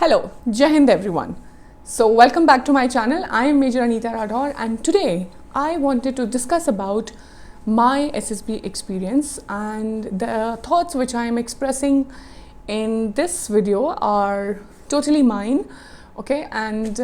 Hello, Jai Hind everyone. So welcome back to my channel. I am Major Anita Radhor and today I wanted to discuss about my SSB experience, and the thoughts which I am expressing in this video are totally mine, okay, and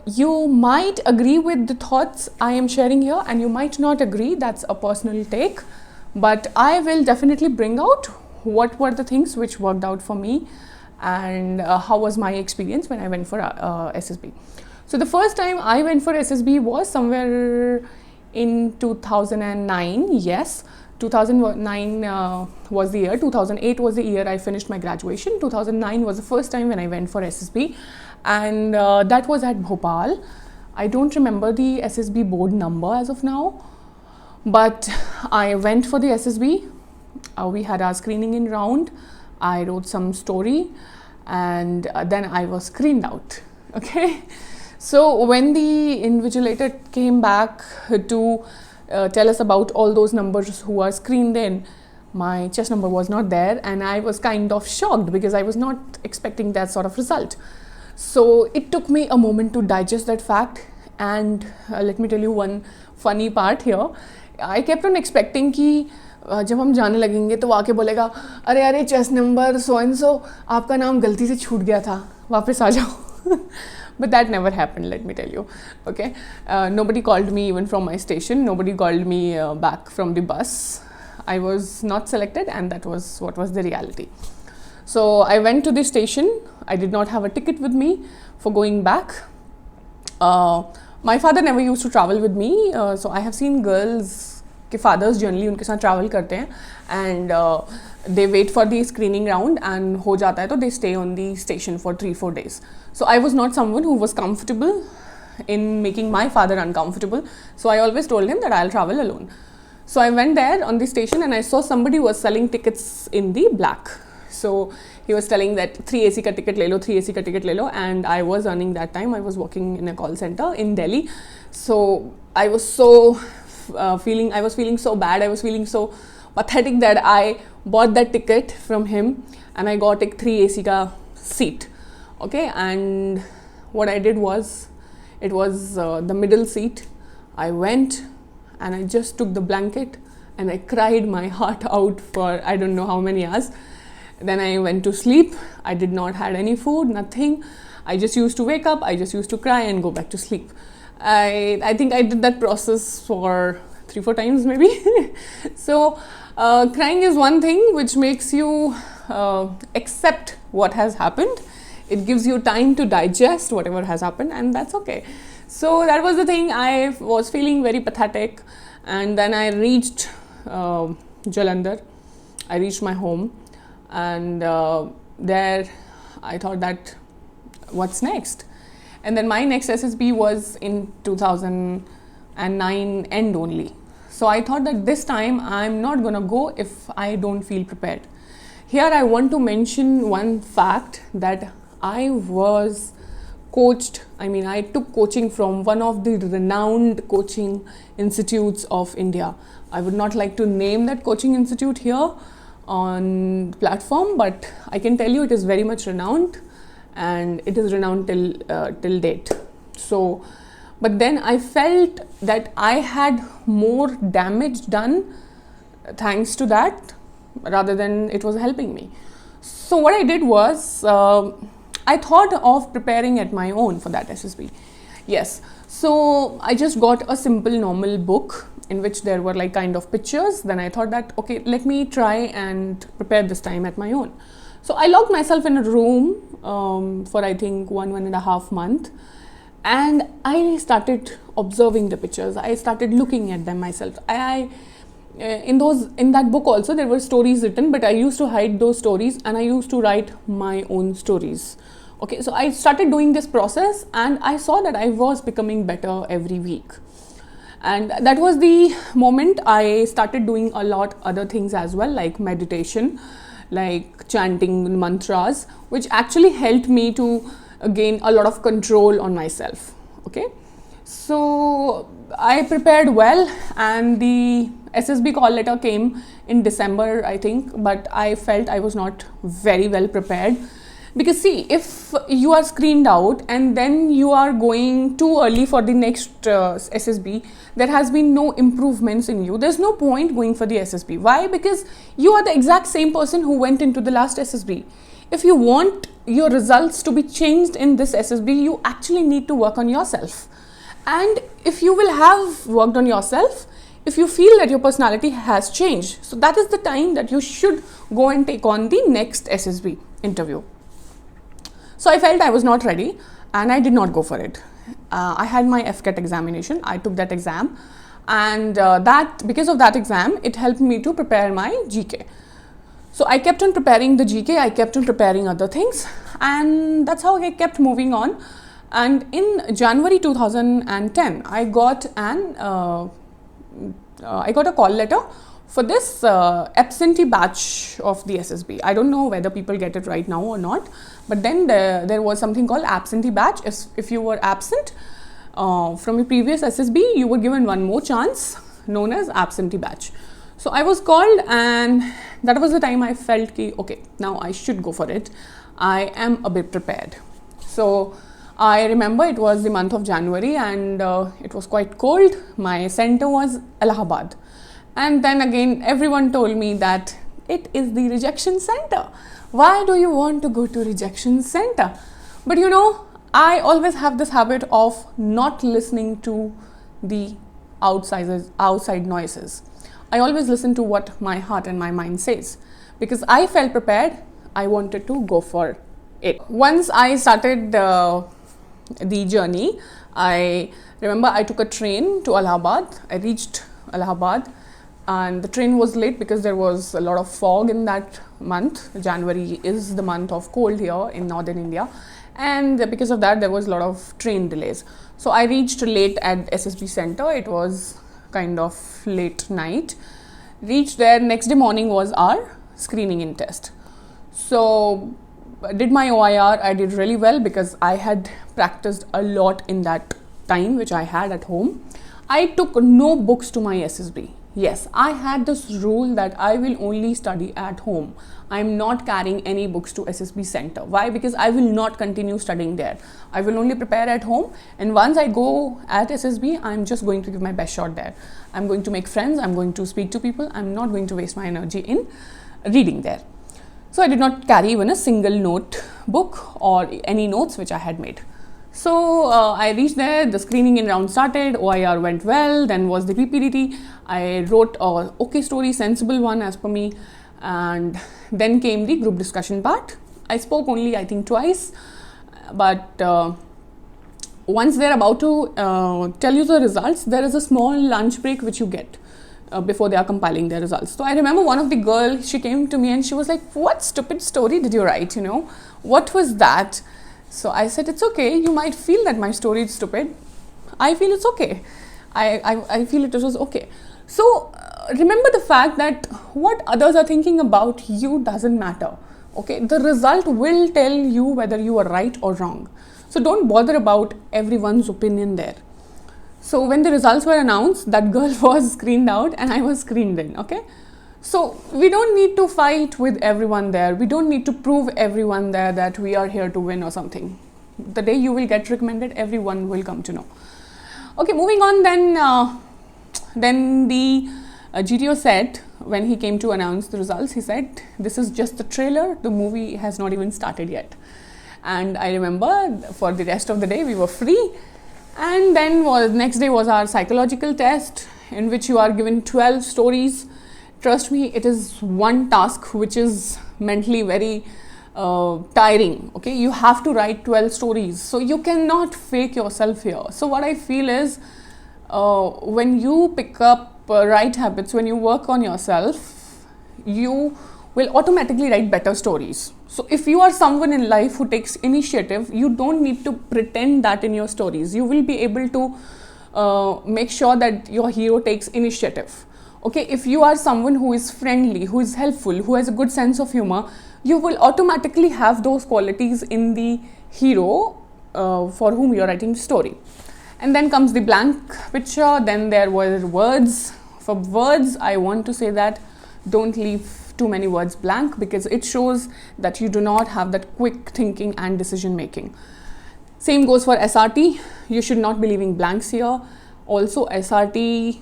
you might agree with the thoughts I am sharing here and you might not agree. That's a personal take, but I will definitely bring out what were the things which worked out for me and how was my experience when I went for SSB. So the first time I went for SSB was somewhere in 2009. Yes, 2009 was the year. 2008 was the year I finished my graduation. 2009 was the first time when I went for SSB, and that was at Bhopal. I don't remember the SSB board number as of now, but I went for the SSB. We had our screening in round. I wrote some story and then I was screened out. Okay, so when the invigilator came back to tell us about all those numbers who are screened in, my chest number was not there, and I was kind of shocked because I was not expecting that sort of result. So it took me a moment to digest that fact, and let me tell you one funny part here. I kept on expecting कि जब हम जाने लगेंगे तो आके बोलेगा अरे अरे chest number so and so आपका नाम गलती से छूट गया था, वापस आ जाओ. But that never happened, let me tell you. Okay, nobody called me even from my station. Nobody called me back from the bus. I was not selected, and that was what was the reality. So I went to the station. I did not have a ticket with me for going back. My father never used to travel with me, so I have seen girls कि fathers generally उनके साथ travel करते हैं and they wait for the screening round and हो जाता है तो they stay on the station for 3-4 days. So I was not someone who was comfortable in making my father uncomfortable, so I always told him that I'll travel alone. So I went there on the station and I saw somebody was selling tickets in the black. So he was telling that 3 AC ka ticket le lo, 3 AC ka ticket le lo, and I was earning that time. I was working in a call center in Delhi, so I was feeling so bad. I was feeling so pathetic that I bought that ticket from him and I got a 3 AC ka seat. Okay, and what I did was, it was the middle seat. I went and I just took the blanket and I cried my heart out for I don't know how many hours. Then I went to sleep. I did not had any food, nothing. I just used to wake up, I just used to cry and go back to sleep. I think I did that process for 3-4 times maybe. So crying is one thing which makes you accept what has happened. It gives you time to digest whatever has happened, and that's okay. So that was the thing. I was feeling very pathetic, and then I reached Jalandhar. I reached my home, and there I thought that what's next? And then my next SSB was in 2009 end only. So I thought that this time I'm not gonna go if I don't feel prepared. Here I want to mention one fact, that I was coached. I took coaching from one of the renowned coaching institutes of India. I would not like to name that coaching institute here on the platform, but I can tell you it is very much renowned. And it is renowned till date. So, but then I felt that I had more damage done thanks to that rather than it was helping me. So what I did was, I thought of preparing at my own for that SSB. Yes, so I just got a simple normal book in which there were like kind of pictures. Then I thought that okay, let me try and prepare this time at my own. So I locked myself in a room for I think 1.5 months, and I started observing the pictures. I started looking at them myself. In that book also there were stories written, but I used to hide those stories and I used to write my own stories. Okay, so I started doing this process and I saw that I was becoming better every week. And that was the moment I started doing a lot other things as well, like meditation, like chanting mantras, which actually helped me to gain a lot of control on myself. Okay, so I prepared well, and the SSB call letter came in December I think, but I felt I was not very well prepared. Because see, if you are screened out and then you are going too early for the next SSB, there has been no improvements in you. There's no point going for the SSB. Why? Because you are the exact same person who went into the last SSB. If you want your results to be changed in this SSB, you actually need to work on yourself. And if you will have worked on yourself, if you feel that your personality has changed, so that is the time that you should go and take on the next SSB interview. So I felt I was not ready and I did not go for it. I had my FCAT examination. I took that exam, and because of that exam, it helped me to prepare my GK. So I kept on preparing the GK, I kept on preparing other things, and that's how I kept moving on. And in January 2010, I got a call letter for this absentee batch of the SSB. I don't know whether people get it right now or not, but then there was something called absentee batch. If you were absent from your previous SSB, you were given one more chance, known as absentee batch. So I was called, and that was the time I felt okay, now I should go for it. I am a bit prepared. So I remember it was the month of January, and it was quite cold. My center was Allahabad. And then again, everyone told me that it is the rejection center. Why do you want to go to rejection center? But you know, I always have this habit of not listening to the outside noises. I always listen to what my heart and my mind says, because I felt prepared. I wanted to go for it. Once I started the journey, I remember I took a train to Allahabad. I reached Allahabad, and the train was late because there was a lot of fog in that month. January is the month of cold here in northern India, and because of that there was a lot of train delays. So I reached late at SSB center. It was kind of late night. Reached there, next day morning was our screening in test. So did my OIR. I did really well because I had practiced a lot in that time which I had at home. I took no books to my SSB. Yes, I had this rule that I will only study at home. I am not carrying any books to SSB center. Why? Because I will not continue studying there. I will only prepare at home, and once I go at SSB, I'm just going to give my best shot there. I'm going to make friends, I'm going to speak to people, I'm not going to waste my energy in reading there. So I did not carry even a single notebook or any notes which I had made. So I reached there, the screening in round started, OIR went well, then was the PPDT. I wrote a okay story, sensible one as per me, and then came the group discussion part. I spoke only I think twice, but once they're about to tell you the results, there is a small lunch break which you get before they are compiling their results. So I remember one of the girls, she came to me and she was like, "What stupid story did you write, you know? What was that?" So I said, "It's okay, you might feel that my story is stupid. I feel it's okay. I feel it was okay." So remember the fact that what others are thinking about you doesn't matter. Okay, the result will tell you whether you are right or wrong. So don't bother about everyone's opinion there. So when the results were announced, that girl was screened out and I was screened in. Okay. So we don't need to fight with everyone there. We don't need to prove everyone there that we are here to win or something. The day you will get recommended, everyone will come to know. Okay, moving on then the GTO said, when he came to announce the results, he said, "This is just the trailer. The movie has not even started yet." And I remember for the rest of the day we were free. And then next day was our psychological test, in which you are given 12 stories. Trust me, it is one task which is mentally very tiring. Okay, you have to write 12 stories, so you cannot fake yourself here. So what I feel is, when you pick up right habits, when you work on yourself, you will automatically write better stories. So if you are someone in life who takes initiative, you don't need to pretend that in your stories. You will be able to make sure that your hero takes initiative. Okay, if you are someone who is friendly, who is helpful, who has a good sense of humor, you will automatically have those qualities in the hero for whom you are writing the story. And then comes the blank picture. Then there were words. For words, I want to say that don't leave too many words blank, because it shows that you do not have that quick thinking and decision making. Same goes for SRT. You should not be leaving blanks here. Also, SRT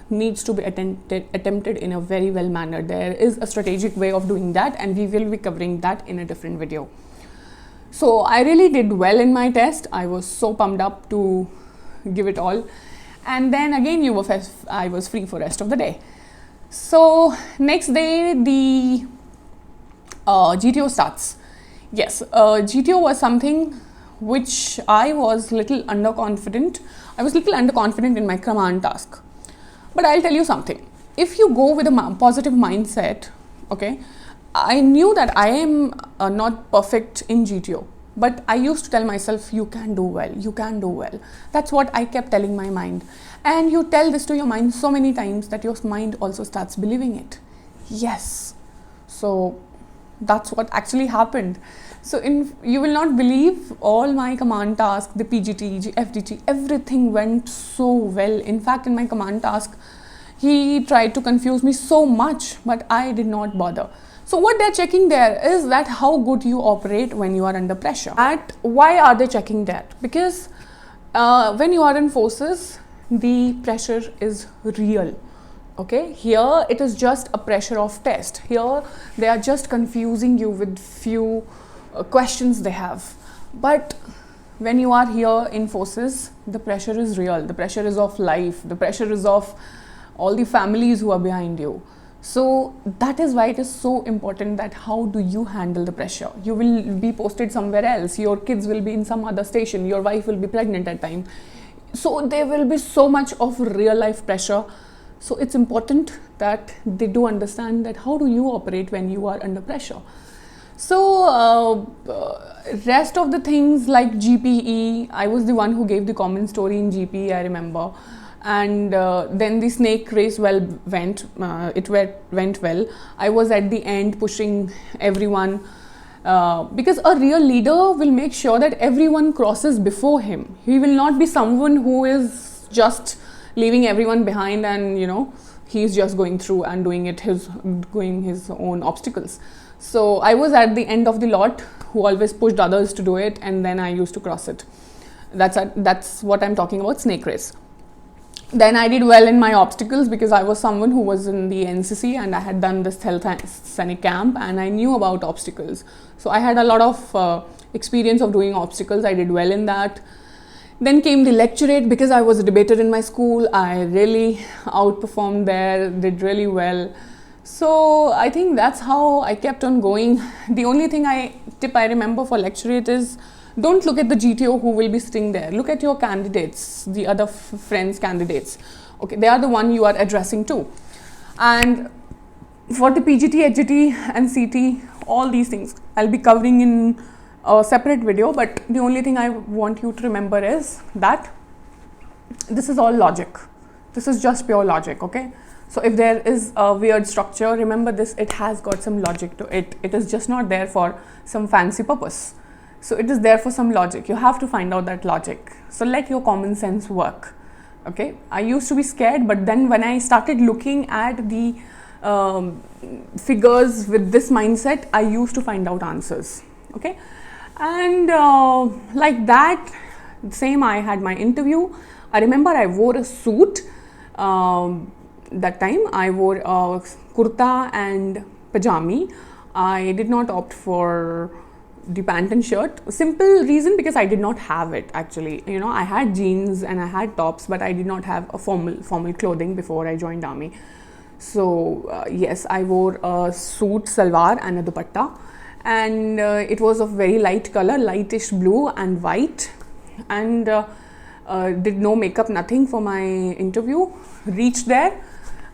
needs to be attempted in a very well manner. There is a strategic way of doing that, and we will be covering that in a different video. So I really did well in my test. I was so pumped up to give it all. And then again, I was free for rest of the day. So next day, the GTO starts. Yes, GTO was something which I was little underconfident. I was little underconfident in my command task. But I'll tell you something. If you go with a positive mindset, okay, I knew that I am not perfect in GTO. But I used to tell myself, you can do well, you can do well. That's what I kept telling my mind. And you tell this to your mind so many times that your mind also starts believing it. Yes. So that's what actually happened. So you will not believe, all my command tasks, the PGT, FDT, everything went so well. In fact, in my command task, he tried to confuse me so much, but I did not bother. So what they're checking there is that how good you operate when you are under pressure. Why are they checking that? Because when you are in forces, the pressure is real. Okay, here it is just a pressure of test. Here they are just confusing you with few questions they have. But when you are here in forces, the pressure is real. The pressure is of life. The pressure is of all the families who are behind you. So that is why it is so important that how do you handle the pressure. You will be posted somewhere else. Your kids will be in some other station. Your wife will be pregnant at time. So there will be so much of real life pressure. So it's important that they do understand that how do you operate when you are under pressure. So rest of the things like GPE, I was the one who gave the common story in GPE, I remember. And then the snake race went well. I was at the end pushing everyone because a real leader will make sure that everyone crosses before him. He will not be someone who is just leaving everyone behind and he's just going through and doing his own obstacles. So I was at the end of the lot who always pushed others to do it, and then I used to cross it. That's what I'm talking about, snake race. Then I did well in my obstacles because I was someone who was in the NCC and I had done this health scenic camp and I knew about obstacles. So I had a lot of experience of doing obstacles. I did well in that. Then came the lecturate because I was a debater in my school. I really outperformed there, did really well. So I think that's how I kept on going. The only tip I remember for lecturate is, don't look at the GTO who will be sitting there. Look at your candidates, the other friends' candidates. Okay, they are the one you are addressing to. And for the PGT, HGT and CT, all these things I'll be covering in a separate video. But the only thing I want you to remember is that this is all logic. This is just pure logic, okay? So if there is a weird structure, remember this, it has got some logic to it. It is just not there for some fancy purpose. So it is there for some logic. You have to find out that logic. So let your common sense work. Okay. I used to be scared, but then when I started looking at the figures with this mindset, I used to find out answers. Okay. And like that, same, I had my interview. I remember I wore a suit. That time I wore a kurta and pajami. I did not opt for the pant and shirt. Simple reason, because I did not have it actually. I had jeans and I had tops, but I did not have a formal clothing before I joined army. So yes, I wore a suit, salwar and a dupatta, and it was of very light color, lightish blue and white, and did no makeup, nothing for my interview. Reached there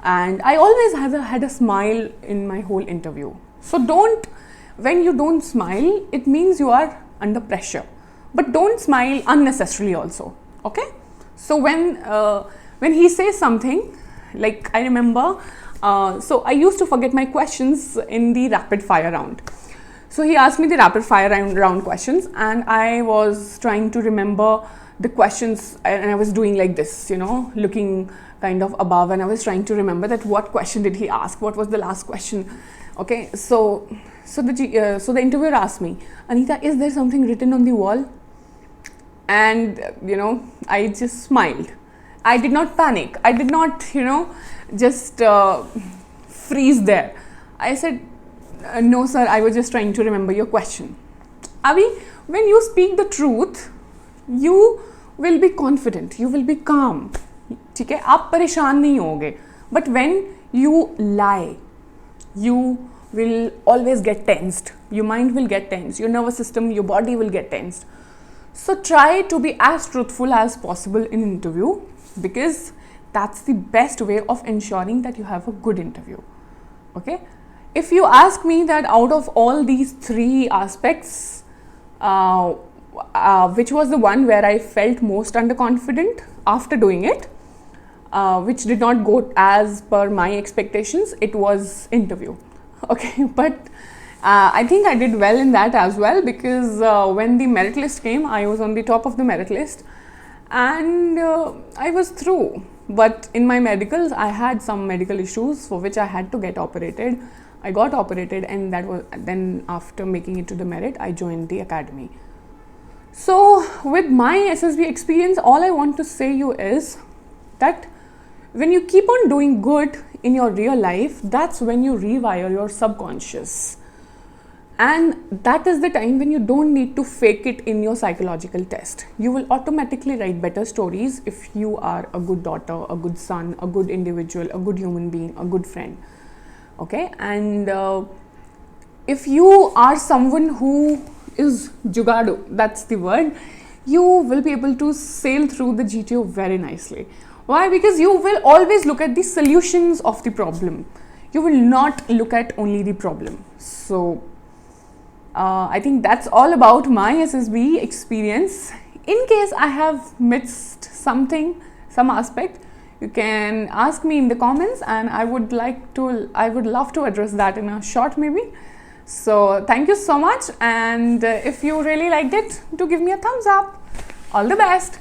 and I always had a smile in my whole interview. So when you don't smile, it means you are under pressure. But don't smile unnecessarily also, okay? So when he says something, like I remember, so I used to forget my questions in the rapid fire round. So he asked me the rapid fire round questions, and I was trying to remember the questions, and I was doing like this, looking kind of above, and I was trying to remember that what question did he ask, what was the last question. Okay, so the interviewer asked me, Anita, is there something written on the wall? And I just smiled. I did not panic. I did not just freeze there. I said, no sir, I was just trying to remember your question. Avi, when you speak the truth, you will be confident, you will be calm. ठीक है, आप परेशान नहीं होगे. But when you lie, you will always get tensed. Your mind will get tensed. Your nervous system, your body will get tensed. So try to be as truthful as possible in an interview, because that's the best way of ensuring that you have a good interview. Okay? If you ask me that out of all these three aspects, which was the one where I felt most underconfident after doing it, which did not go as per my expectations, it was interview. Okay, but I think I did well in that as well, because when the merit list came, I was on the top of the merit list, and I was through. But in my medicals, I had some medical issues for which I had to get operated. I got operated, and that was then after making it to the merit, I joined the academy. So with my SSB experience, all I want to say you is that when you keep on doing good in your real life, that's when you rewire your subconscious. And that is the time when you don't need to fake it in your psychological test. You will automatically write better stories if you are a good daughter, a good son, a good individual, a good human being, a good friend. Okay, and if you are someone who is jugadu, that's the word, you will be able to sail through the GTO very nicely. Why? Because you will always look at the solutions of the problem. You will not look at only the problem. So I think that's all about my SSB experience. In case I have missed something, some aspect, you can ask me in the comments, and I would love to address that in a short maybe. So thank you so much, and if you really liked it, do give me a thumbs up. All the best.